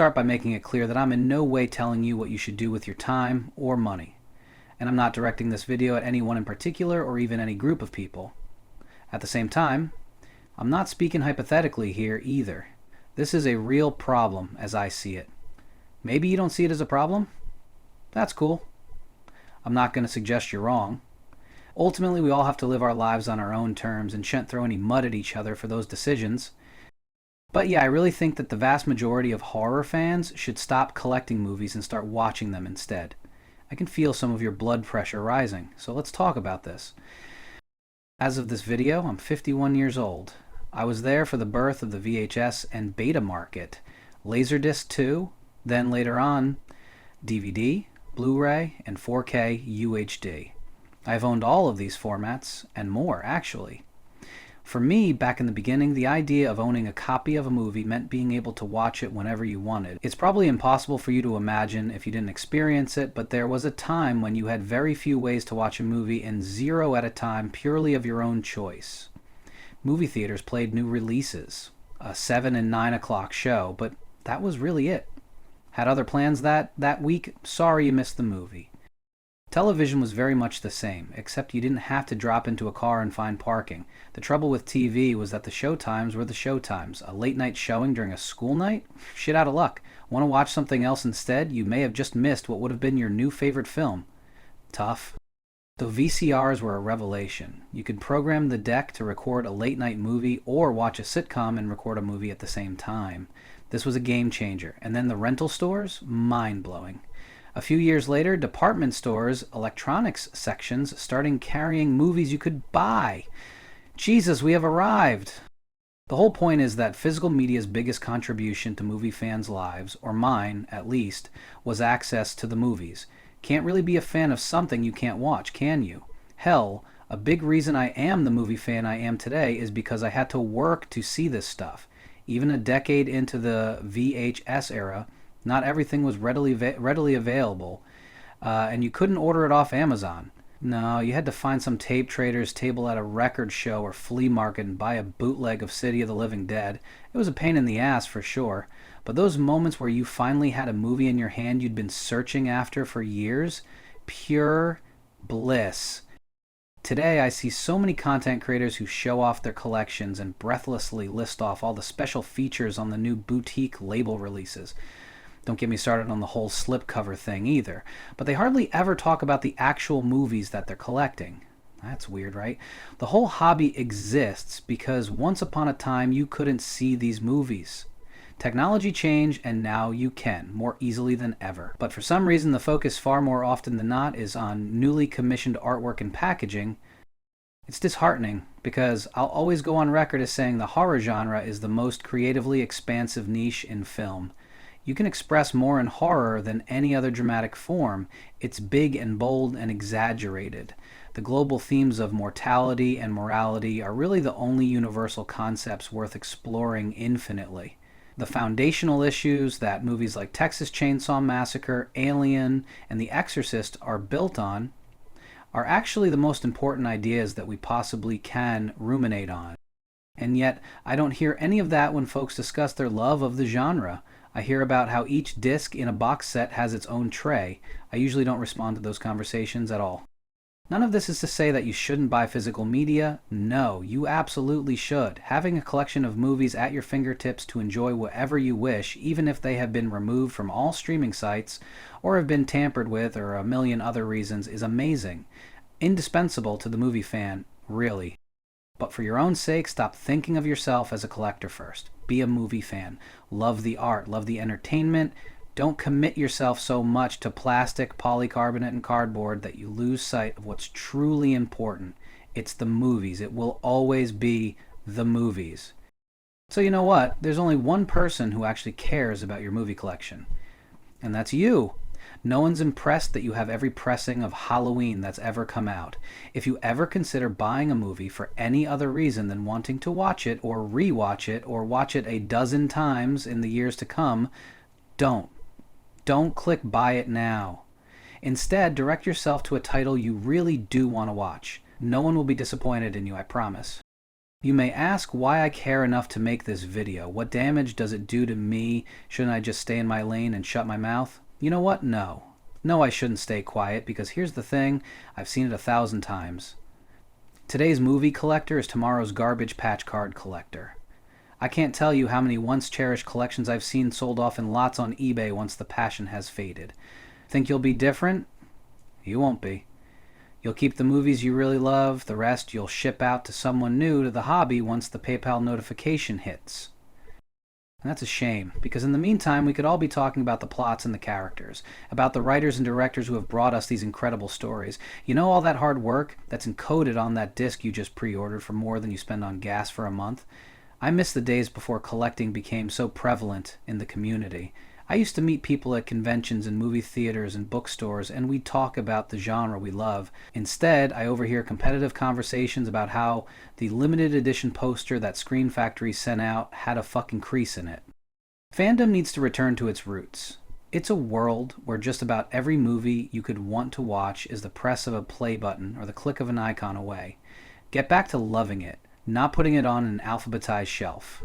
start by making it clear that I'm in no way telling you what you should do with your time or money. And I'm not directing this video at anyone in particular or even any group of people. At the same time, I'm not speaking hypothetically here either. This is a real problem as I see it. Maybe you don't see it as a problem? That's cool. I'm not going to suggest you're wrong. Ultimately, we all have to live our lives on our own terms and shouldn't throw any mud at each other for those decisions. But yeah, I really think that the vast majority of horror fans should stop collecting movies and start watching them instead. I can feel some of your blood pressure rising, so let's talk about this. As of this video, I'm 51 years old. I was there for the birth of the VHS and beta market, Laserdisc 2, then later on DVD, Blu-ray, and 4K UHD. I've owned all of these formats, and more actually. For me, back in the beginning, the idea of owning a copy of a movie meant being able to watch it whenever you wanted. It's probably impossible for you to imagine if you didn't experience it, but there was a time when you had very few ways to watch a movie and 0 at a time purely of your own choice. Movie theaters played new releases, a 7 and 9 o'clock show, but that was really it. Had other plans that week? Sorry you missed the movie. Television was very much the same, except you didn't have to drop into a car and find parking. The trouble with TV was that the show times were the show times. A late night showing during a school night? Shit out of luck. Want to watch something else instead? You may have just missed what would have been your new favorite film. Tough. The VCRs were a revelation. You could program the deck to record a late night movie or watch a sitcom and record a movie at the same time. This was a game changer. And then the rental stores? Mind-blowing. A few years later, department stores, electronics sections, started carrying movies you could buy. Jesus, we have arrived! The whole point is that physical media's biggest contribution to movie fans' lives, or mine at least, was access to the movies. Can't really be a fan of something you can't watch, can you? Hell, a big reason I am the movie fan I am today is because I had to work to see this stuff. Even a decade into the VHS era, not everything was readily available, and you couldn't order it off Amazon. No, you had to find some tape trader's table at a record show or flea market and buy a bootleg of City of the Living Dead. It was a pain in the ass for sure, but those moments where you finally had a movie in your hand you'd been searching after for years, pure bliss. Today I see so many content creators who show off their collections and breathlessly list off all the special features on the new boutique label releases. Don't get me started on the whole slipcover thing either. But they hardly ever talk about the actual movies that they're collecting. That's weird, right? The whole hobby exists because once upon a time you couldn't see these movies. Technology changed and now you can, more easily than ever. But for some reason the focus far more often than not is on newly commissioned artwork and packaging. It's disheartening because I'll always go on record as saying the horror genre is the most creatively expansive niche in film. You can express more in horror than any other dramatic form. It's big and bold and exaggerated. The global themes of mortality and morality are really the only universal concepts worth exploring infinitely. The foundational issues that movies like Texas Chainsaw Massacre, Alien, and The Exorcist are built on are actually the most important ideas that we possibly can ruminate on. And yet, I don't hear any of that when folks discuss their love of the genre. I hear about how each disc in a box set has its own tray. I usually don't respond to those conversations at all. None of this is to say that you shouldn't buy physical media. No, you absolutely should. Having a collection of movies at your fingertips to enjoy whatever you wish, even if they have been removed from all streaming sites or have been tampered with or a million other reasons, is amazing. Indispensable to the movie fan, really. But for your own sake, stop thinking of yourself as a collector first. Be a movie fan. Love the art. Love the entertainment. Don't commit yourself so much to plastic, polycarbonate, and cardboard that you lose sight of what's truly important. It's the movies. It will always be the movies. So you know what? There's only one person who actually cares about your movie collection. And that's you. No one's impressed that you have every pressing of Halloween that's ever come out. If you ever consider buying a movie for any other reason than wanting to watch it or re-watch it or watch it a dozen times in the years to come, don't. Don't click buy it now. Instead, direct yourself to a title you really do want to watch. No one will be disappointed in you, I promise. You may ask why I care enough to make this video. What damage does it do to me? Shouldn't I just stay in my lane and shut my mouth? You know what? No. No, I shouldn't stay quiet, because here's the thing, I've seen it 1,000 times. Today's movie collector is tomorrow's garbage patch card collector. I can't tell you how many once cherished collections I've seen sold off in lots on eBay once the passion has faded. Think you'll be different? You won't be. You'll keep the movies you really love, the rest you'll ship out to someone new to the hobby once the PayPal notification hits. And that's a shame, because in the meantime we could all be talking about the plots and the characters, about the writers and directors who have brought us these incredible stories. You know, all that hard work that's encoded on that disc you just pre-ordered for more than you spend on gas for a month? I miss the days before collecting became so prevalent in the community. I used to meet people at conventions and movie theaters and bookstores, and we'd talk about the genre we love. Instead, I overhear competitive conversations about how the limited edition poster that Screen Factory sent out had a fucking crease in it. Fandom needs to return to its roots. It's a world where just about every movie you could want to watch is the press of a play button or the click of an icon away. Get back to loving it, not putting it on an alphabetized shelf.